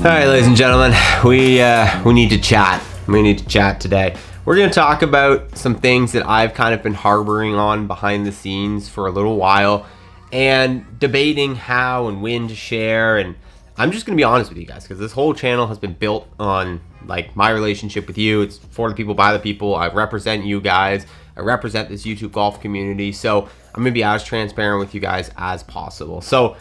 All right, ladies and gentlemen, we need to chat. We need to chat today. We're going to talk about some things that I've kind of been harboring on behind the scenes for a little while and debating how and when to share. And I'm just going to be honest with you guys because this whole channel has been built on like my relationship with you. It's for the people, by the people. I represent you guys. I represent this YouTube golf community. So I'm going to be as transparent with you guys as possible. So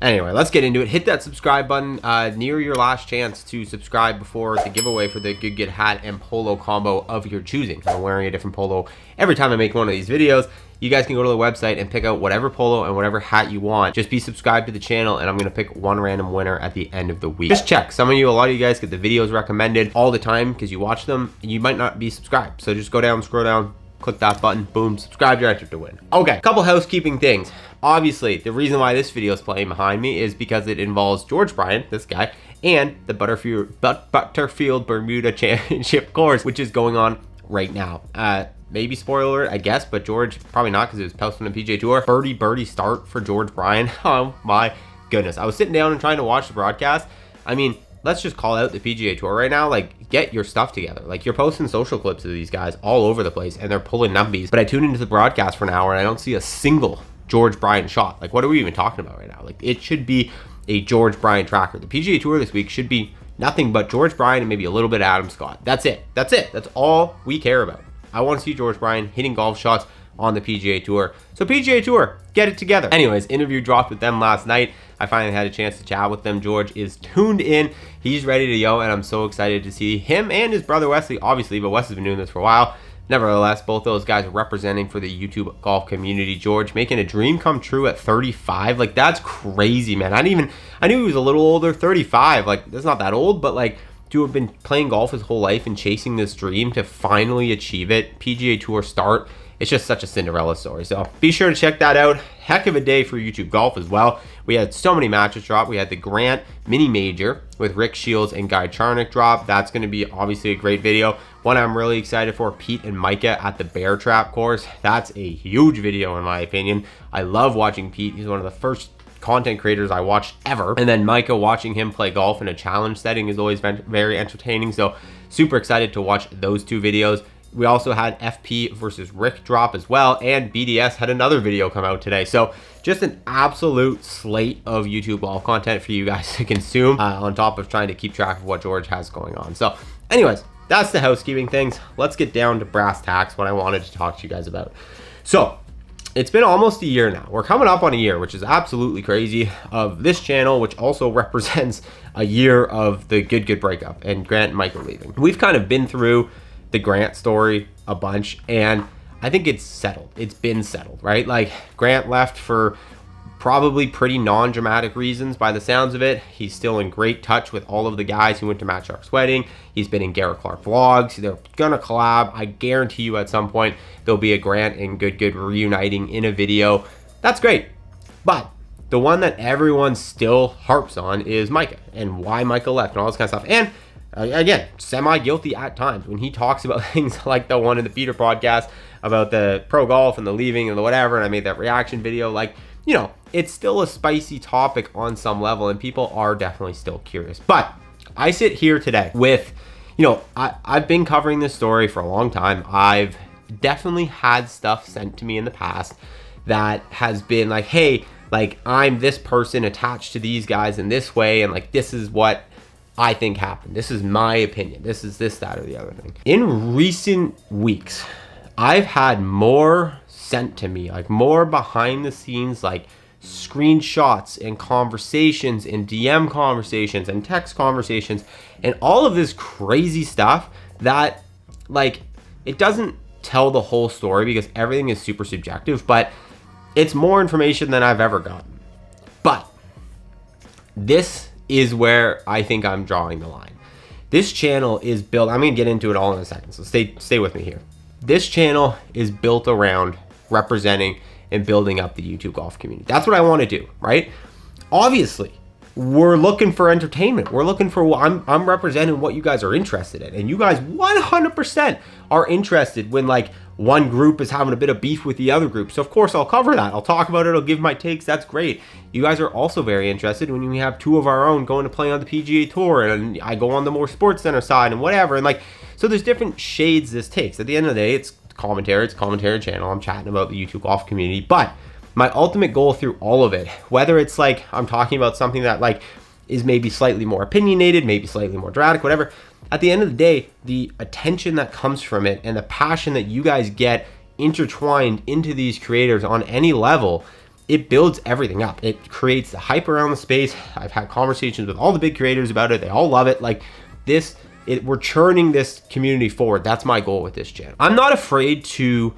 anyway, let's get into it. Hit that subscribe button near your last chance to subscribe before the giveaway for the Good hat and polo combo of your choosing. I'm wearing a different polo every time I make one of these videos. You guys can go to the website and pick out whatever polo and whatever hat you want. Just be subscribed to the channel and I'm going to pick one random winner at the end of the week. Just check. A lot of you guys get the videos recommended all the time because you watch them and you might not be subscribed. So just go down, scroll down, click that button, boom, subscribe, you're entered to win. Okay, couple housekeeping things. Obviously, the reason why this video is playing behind me is because it involves Bryan, this guy, and the Butterfield Bermuda Championship course, which is going on right now. Maybe spoiler alert, I guess, but George, probably not because it was posted on the PGA Tour. Birdie start for Bryan. Oh my goodness. I was sitting down and trying to watch the broadcast. I mean, let's just call out the PGA Tour right now. Like, get your stuff together. Like, you're posting social clips of these guys all over the place and they're pulling numbies. But I tune into the broadcast for an hour and I don't see a single Bryan shot. Like, what are we even talking about right now? Like, it should be a Bryan tracker. The PGA Tour this week should be nothing but Bryan and maybe a little bit of Adam Scott. That's it. That's it. That's all we care about. I want to see Bryan hitting golf shots on the PGA Tour. So PGA Tour, get it together. Anyways, interview dropped with them last night. I finally had a chance to chat with them. George is tuned in. He's ready to go, and I'm so excited to see him and his brother Wesley, obviously, but Wes has been doing this for a while. Nevertheless, both those guys are representing for the YouTube golf community. George making a dream come true at 35. Like, that's crazy, man. I knew he was a little older, 35. Like, that's not that old, but like, to have been playing golf his whole life and chasing this dream to finally achieve it, PGA Tour start, it's just such a Cinderella story. So be sure to check that out. Heck of a day for YouTube golf as well. We had so many matches drop. We had the Grant mini major with Rick Shields and Guy Charnock drop. That's going to be obviously a great video. One I'm really excited for, Pete and Micah at the Bear Trap course. That's a huge video in my opinion. I love watching Pete. He's one of the first content creators I watched ever. And then Micah, watching him play golf in a challenge setting is always been very entertaining. So super excited to watch those two videos. We also had FP versus Rick drop as well, and BDS had another video come out today. So just an absolute slate of YouTube golf content for you guys to consume on top of trying to keep track of what George has going on. So anyways, that's the housekeeping things. Let's get down to brass tacks, what I wanted to talk to you guys about. So it's been almost a year now. We're coming up on a year, which is absolutely crazy, of this channel, which also represents a year of the Good breakup and Grant and Micah leaving. We've kind of been through the Grant story a bunch, and I think it's settled. It's been settled, right? Like, Grant left for probably pretty non-dramatic reasons by the sounds of it. He's still in great touch with all of the guys who went to Matt Sharp's wedding. He's been in Garrett Clark vlogs. They're gonna collab. I guarantee you at some point there'll be a Grant and Good reuniting in a video. That's great. But the one that everyone still harps on is Micah and why Micah left and all this kind of stuff. And again, semi-guilty at times when he talks about things like the one in the Peter podcast about the pro golf and the leaving and the whatever, and I made that reaction video. Like, you know, it's still a spicy topic on some level and people are definitely still curious. But I sit here today with, you know, I've been covering this story for a long time. I've definitely had stuff sent to me in the past that has been like, hey, like, I'm this person attached to these guys in this way, and like, this is what I think happened. This is my opinion. This is this, that, or the other thing. In recent weeks, I've had more sent to me, like more behind the scenes, like screenshots and conversations and DM conversations and text conversations and all of this crazy stuff that, like, it doesn't tell the whole story because everything is super subjective, but it's more information than I've ever gotten. But this is where I think I'm drawing the line. This channel is built, I'm gonna get into it all in a second, so stay with me here. This channel is built around representing and building up the YouTube golf community. That's what I want to do, right? Obviously, we're looking for entertainment. We're looking for, I'm representing what you guys are interested in. And you guys 100% are interested when, like, one group is having a bit of beef with the other group. So of course I'll cover that. I'll talk about it. I'll give my takes. That's great. You guys are also very interested when we have two of our own going to play on the PGA Tour, and I go on the more Sports Center side and whatever. And like, so there's different shades this takes. At the end of the day, it's commentary. It's a commentary channel. I'm chatting about the YouTube golf community. But my ultimate goal through all of it, whether it's like I'm talking about something that like is maybe slightly more opinionated, maybe slightly more dramatic, whatever, at the end of the day, the attention that comes from it and the passion that you guys get intertwined into these creators on any level, it builds everything up. It creates the hype around the space. I've had conversations with all the big creators about it. They all love it. Like this, we're churning this community forward. That's my goal with this channel. I'm not afraid to,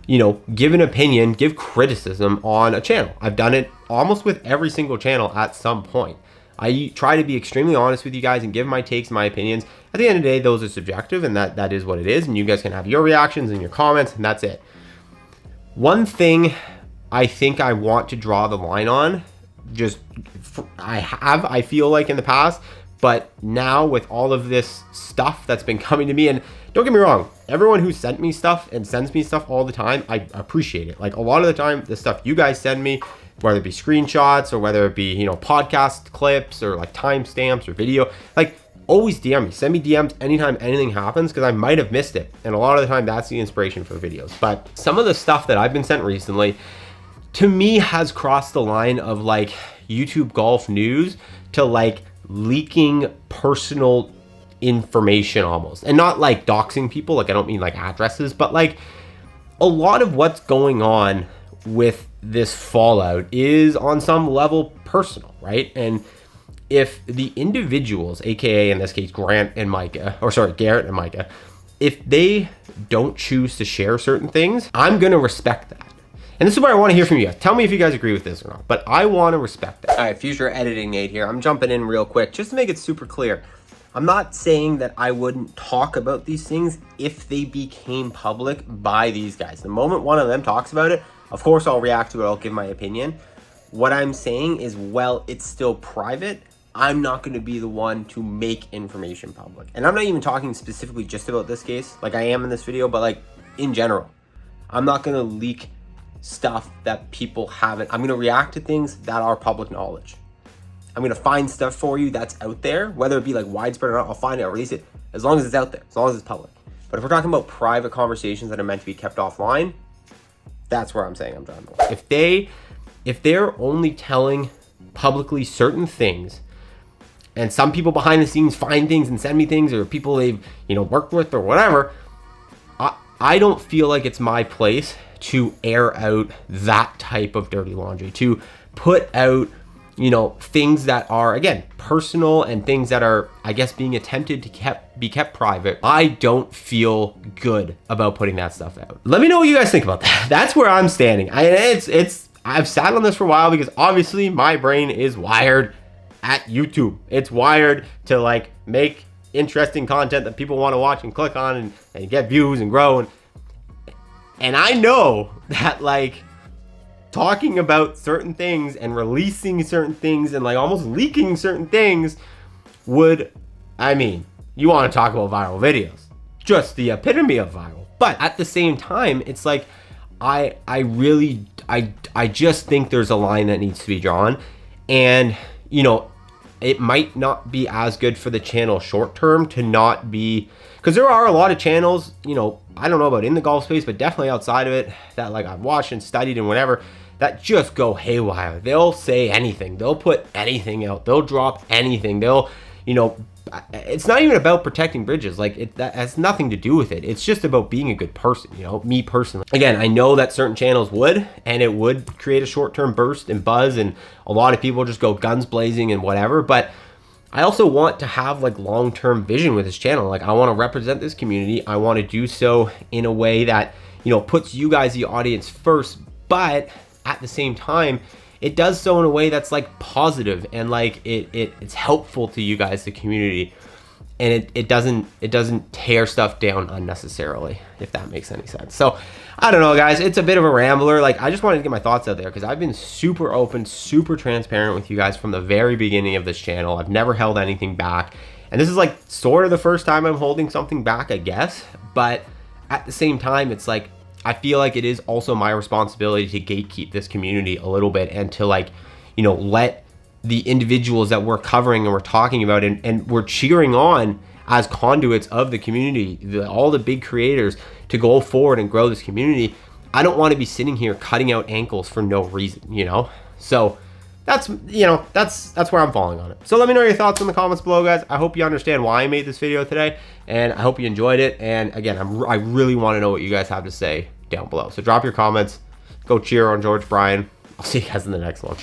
you know, give an opinion, give criticism on a channel. I've done it almost with every single channel at some point. I try to be extremely honest with you guys and give my takes, my opinions. At the end of the day, those are subjective, and that is what it is. And you guys can have your reactions and your comments, and that's it. One thing I think I want to draw the line on, I feel like in the past, but now with all of this stuff that's been coming to me, and don't get me wrong, everyone who sent me stuff and sends me stuff all the time, I appreciate it. Like a lot of the time, the stuff you guys send me, whether it be screenshots or whether it be, you know, podcast clips or like timestamps or video, like always DM me, send me DMs anytime anything happens, because I might have missed it. And a lot of the time that's the inspiration for the videos. But some of the stuff that I've been sent recently to me has crossed the line of like YouTube golf news to like leaking personal information almost. And not like doxing people, like I don't mean like addresses, but like a lot of what's going on with this fallout is on some level personal, right? And if the individuals, aka in this case Garrett and Micah, if they don't choose to share certain things, I'm gonna respect that. And this is where I want to hear from you guys. Tell me if you guys agree with this or not, but I want to respect that. All right, future editing Nate here. I'm jumping in real quick just to make it super clear. I'm not saying that I wouldn't talk about these things if they became public by these guys. The moment one of them talks about it, of course I'll react to it, I'll give my opinion. What I'm saying is, well, it's still private. I'm not going to be the one to make information public. And I'm not even talking specifically just about this case, like I am in this video, but like in general. I'm not going to leak stuff that people haven't. I'm going to react to things that are public knowledge. I'm going to find stuff for you that's out there, whether it be like widespread or not. I'll find it, I'll release it, as long as it's out there, as long as it's public. But if we're talking about private conversations that are meant to be kept offline, that's where I'm saying I'm drawing the line. If they're only telling publicly certain things, and some people behind the scenes find things and send me things, or people they've, you know, worked with or whatever, I don't feel like it's my place to air out that type of dirty laundry, to put out, you know, things that are, again, personal and things that are, I guess, being attempted to be kept private. I don't feel good about putting that stuff out. Let me know what you guys think about that. That's where I'm standing. I've sat on this for a while because obviously my brain is wired at YouTube. It's wired to like make interesting content that people want to watch and click on and get views and grow. And I know that like talking about certain things and releasing certain things and like almost leaking certain things would, I mean, you want to talk about viral videos, just the epitome of viral. But at the same time, it's like I just think there's a line that needs to be drawn. And, you know, it might not be as good for the channel short term to not be, because there are a lot of channels, you know, I don't know about in the golf space, but definitely outside of it, that like I've watched and studied and whatever, that just go haywire. They'll say anything. They'll put anything out. They'll drop anything. They'll, you know, it's not even about protecting bridges. Like that has nothing to do with it. It's just about being a good person, you know, me personally. Again, I know that certain channels would, and it would create a short-term burst and buzz, and a lot of people just go guns blazing and whatever. But I also want to have like long-term vision with this channel. Like I want to represent this community. I want to do so in a way that, you know, puts you guys, the audience, first, but at the same time, it does so in a way that's like positive and like it's helpful to you guys, the community, and it doesn't tear stuff down unnecessarily, if that makes any sense. So I don't know, guys, it's a bit of a rambler. Like I just wanted to get my thoughts out there because I've been super open, super transparent with you guys from the very beginning of this channel. I've never held anything back, and this is like sort of the first time I'm holding something back, I guess. But at the same time, it's like, I feel like it is also my responsibility to gatekeep this community a little bit, and to like, let the individuals that we're covering and we're talking about and we're cheering on as conduits of the community, all the big creators, to go forward and grow this community. I don't want to be sitting here cutting out ankles for no reason, So that's where I'm falling on it. So let me know your thoughts in the comments below, guys. I hope you understand why I made this video today, and I hope you enjoyed it. And again, I really want to know what you guys have to say down below. So drop your comments. Go cheer on George Bryan. I'll see you guys in the next one.